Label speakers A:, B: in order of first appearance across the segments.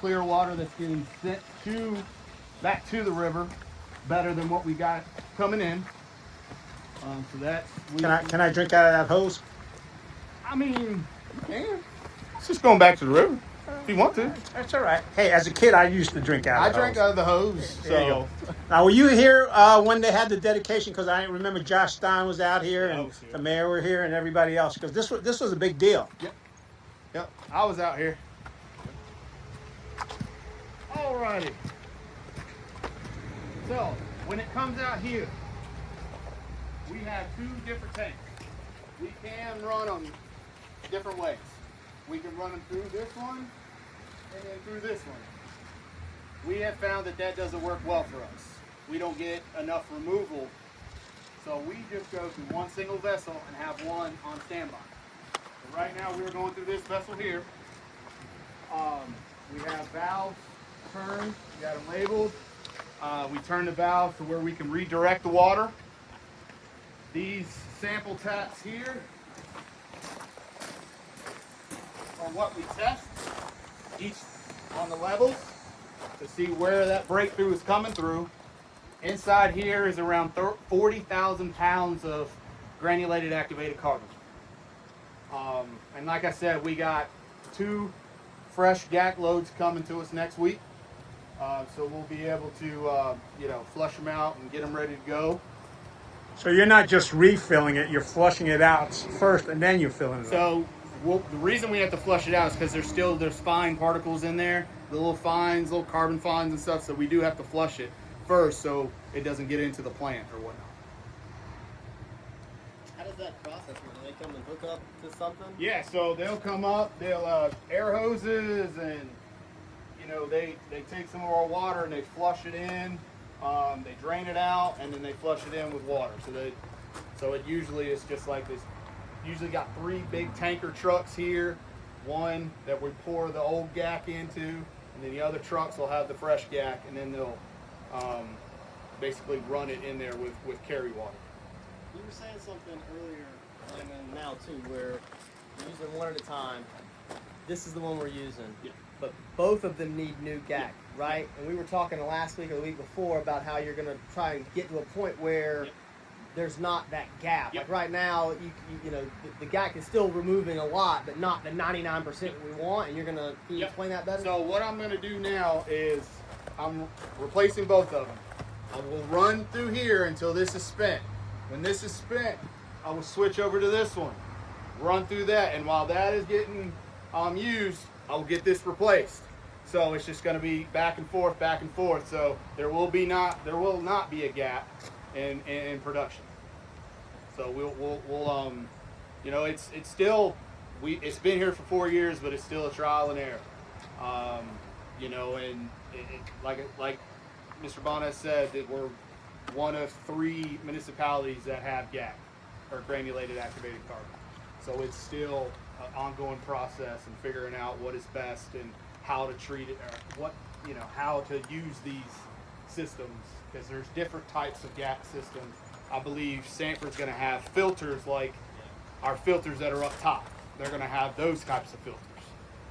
A: clear water that's getting sent back to the river, better than what we got coming in. So that's
B: Can I drink out of that hose?
A: I mean, you can. It's just going back to the river if you want to.
B: That's all right. Hey, as a kid, I used to drink out
A: I
B: of the
A: drank
B: hose.
A: out of the hose.
B: There you
A: So
B: go. Now, were you here when they had the dedication? Because I remember Josh Stein was out here,
A: Yeah, I
B: and
A: was here.
B: the mayor were here, and everybody else. Because this was a big deal.
A: Yep, I was out here. Alrighty. So when it comes out here, we have two different tanks. We can run them different ways. We can run them through this one and then through this one. We have found that that doesn't work well for us. We don't get enough removal, so we just go through one single vessel and have one on standby. So right now we're going through this vessel here. We have valves turned, we got them labeled. We turn the valves to where we can redirect the water. These sample taps here are what we test, each on the levels, to see where that breakthrough is coming through. Inside here is around 40,000 pounds of granulated activated carbon. And like I said, we got 2 fresh GAC loads coming to us next week. So we'll be able to, flush them out and get them ready to go.
B: So you're not just refilling it; you're flushing it out first, and then you're filling it up.
A: So the reason we have to flush it out is because there's fine particles in there, the little fines, little carbon fines and stuff. So we do have to flush it first, so it doesn't get into the plant or whatnot.
C: How does that process work? Do they come and hook up to something?
A: Yeah, so they'll come up, they'll air hoses, and they take some of our water and they flush it in. They drain it out and then they flush it in with water. So it usually is just like this. Usually got 3 big tanker trucks here, one that we pour the old GAC into, and then the other trucks will have the fresh GAC, and then they'll basically run it in there with carry water.
C: You were saying something earlier, and then now too, where you're using one at a time. This is the one we're using.
A: Yeah.
C: But both of them need new GAC, right? And we were talking last week or the week before about how you're going to try and get to a point where there's not that gap.
A: Yep.
C: Like right now, the GAC is still removing a lot, but not the 99% we want. And you're going to, can you explain that better?
A: So what I'm going to do now is I'm replacing both of them. I will run through here until this is spent. When this is spent, I will switch over to this one, run through that, and while that is getting used, I'll get this replaced. So it's just going to be back and forth, back and forth. So there will not be a gap in production. So we'll it's still it's been here for 4 years, but it's still a trial and error. And like Mr. Bonnet said, that we're one of 3 municipalities that have GAC, or granulated activated carbon. So it's still an ongoing process and figuring out what is best and how to treat it, or how to use these systems, because there's different types of GAC systems. I believe Sanford's going to have filters like our filters that are up top. They're going to have those types of filters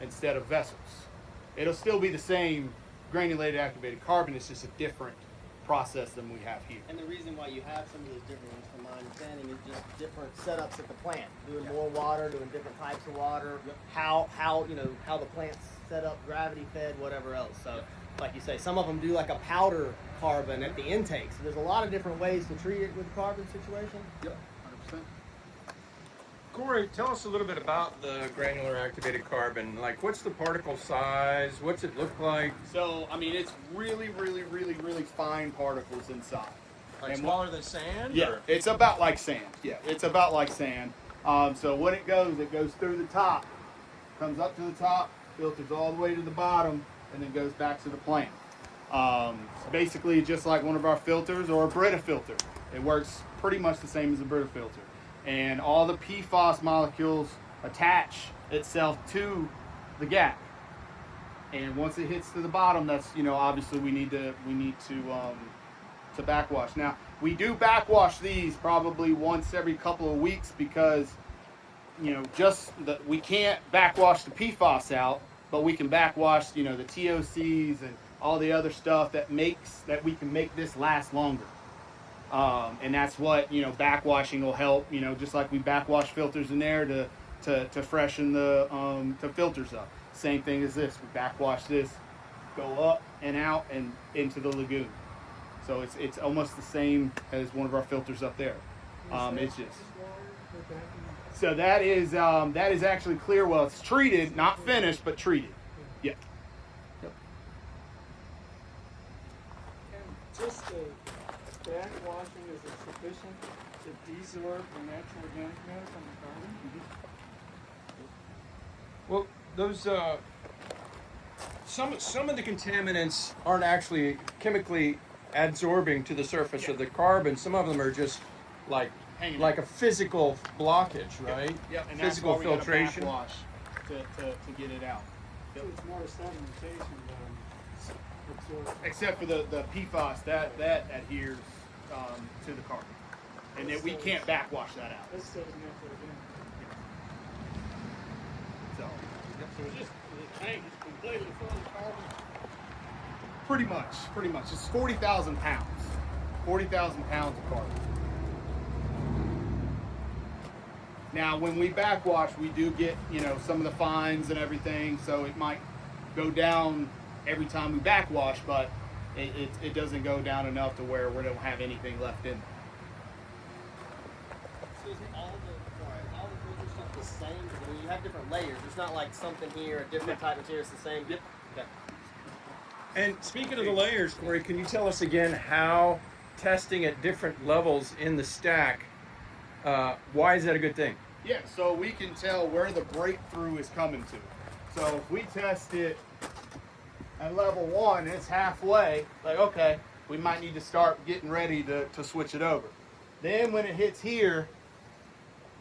A: instead of vessels. It'll still be the same granulated activated carbon, it's just a different process than we have here.
C: And the reason why you have some of those different ones, from my understanding, is just different setups at the plant, doing more water, doing different types of water, how the plant's set up, gravity fed, whatever else. So, like you say, some of them do like a powder carbon at the intake. So there's a lot of different ways to treat it with the carbon situation.
A: Yep, 100%.
D: Cory, tell us a little bit about the granular activated carbon. Like, what's the particle size? What's it look like?
A: So, I mean, it's really, really, really, really fine particles inside.
D: Like
A: And
D: smaller than sand?
A: Yeah,
D: or?
A: it's about like sand. Yeah, it's about like sand. So when it goes through the top, comes up to the top, filters all the way to the bottom, and then goes back to the plant. It's basically just like one of our filters or a Brita filter. It works pretty much the same as a Brita filter. And all the PFAS molecules attach itself to the GAC. And once it hits to the bottom, that's, obviously we need to backwash. Now, we do backwash these probably once every couple of weeks because, we can't backwash the PFAS out but we can backwash, you know, the TOCs and all the other stuff that we can make this last longer. And that's what, you know, backwashing will help, you know, just like we backwash filters in there to freshen the filters up. Same thing as this. We backwash this, go up and out and into the lagoon. So it's almost the same as one of our filters up there. It's just so that is actually clear well. It's treated, not finished, but treated. Yeah. Yep.
E: And just backwashing, is it sufficient to desorb the natural organic matter from the carbon?
D: Well, those some of the contaminants aren't actually chemically adsorbing to the surface of the carbon. Some of them are just like a physical blockage, right?
A: Yep. And
D: physical
A: that's why we gotta
D: filtration.
A: backwash to get it out.
E: So it's more sedimentation than absorption.
A: Except for the PFAS that adheres to the carbon, and then we can't backwash that out.
E: This stays natural organic.
A: So
E: So it's just the tank is completely full of carbon.
A: pretty much, it's 40,000 pounds. 40,000 pounds of carbon. Now, when we backwash, we do get, you know, some of the fines and everything, so it might go down every time we backwash, but it doesn't go down enough to where we don't have anything left in there.
C: So is all the filters stuff the same? Because I mean, you have different layers. It's not like something here, a different type of material. It's the same.
A: Yep.
C: Okay.
D: And speaking of the layers, Cory, can you tell us again how testing at different levels in the stack, why is that a good thing?
A: Yeah, so we can tell where the breakthrough is coming to. So if we test it at level 1, it's halfway, like, okay, we might need to start getting ready to switch it over. Then when it hits here,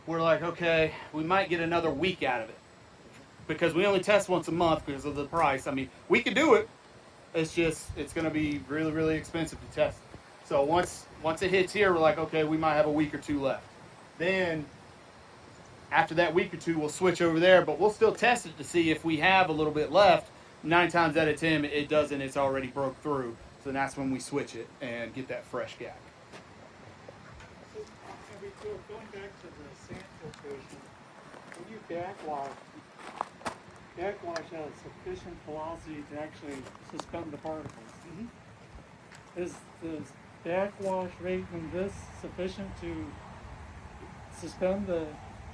A: we're like, okay, we might get another week out of it. Because we only test once a month because of the price. I mean, we could do it. It's just, it's going to be really, really expensive to test. So once it hits here, we're like, okay, we might have a week or two left. Then after that week or two, we'll switch over there, but we'll still test it to see if we have a little bit left. 9 times out of 10, it doesn't. It's already broke through. So that's when we switch it and get that fresh GAC.
E: So, going back to the sand filtration, when you backwash has sufficient velocity to actually suspend the particles.
A: Mm-hmm.
E: Is the backwash rate in this sufficient to suspend the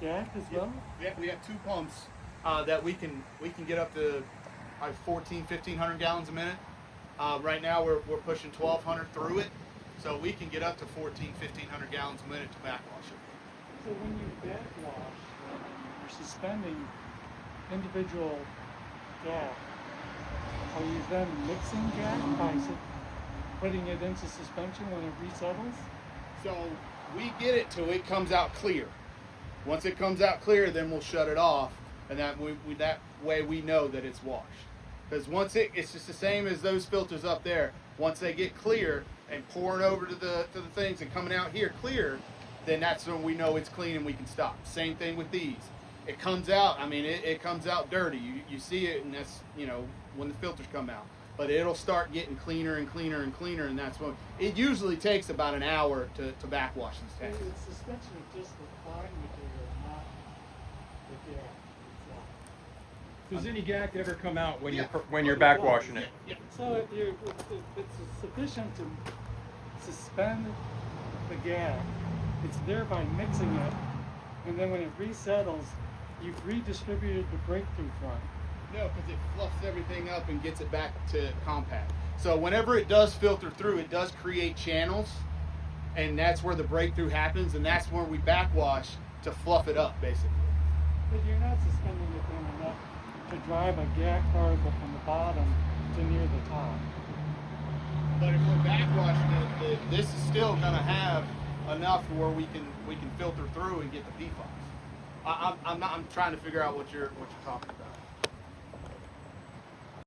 E: GAC as well?
A: Yeah, we have 2 pumps that we can get up to like 1,500 gallons a minute. Right now we're pushing 1,200 through it, so we can get up to 1,500 gallons a minute to backwash it.
E: So when you backwash, you're suspending individual GAC. Are you then mixing GAC by putting it into suspension when it resettles?
A: So we get it till it comes out clear. Once it comes out clear, then we'll shut it off, and that way we know that it's washed. Because once it's just the same as those filters up there. Once they get clear and pouring over to the things and coming out here clear, then that's when we know it's clean and we can stop. Same thing with these. It comes out. I mean, it comes out dirty. You see it, and that's, you know, when the filters come out. But it'll start getting cleaner and cleaner and cleaner, and that's when it usually takes about an hour to backwash these
E: So
A: tanks.
E: the suspension is just the fine material, not the GAC itself.
D: Does any GAC ever come out when
A: Yeah.
D: you're backwashing it?
A: Yeah.
E: So if it's sufficient to suspend the GAC, it's thereby mixing it, and then when it resettles, you've redistributed the breakthrough front.
A: No, because it fluffs everything up and gets it back to compact. So whenever it does filter through, it does create channels, and that's where the breakthrough happens, and that's where we backwash to fluff it up, basically.
E: But you're not suspending it then enough to drive a GAC particle from the bottom to near the top.
A: But if we're backwashing it, this is still going to have enough where we can filter through and get the PFAS. I'm trying to figure out what you're talking about.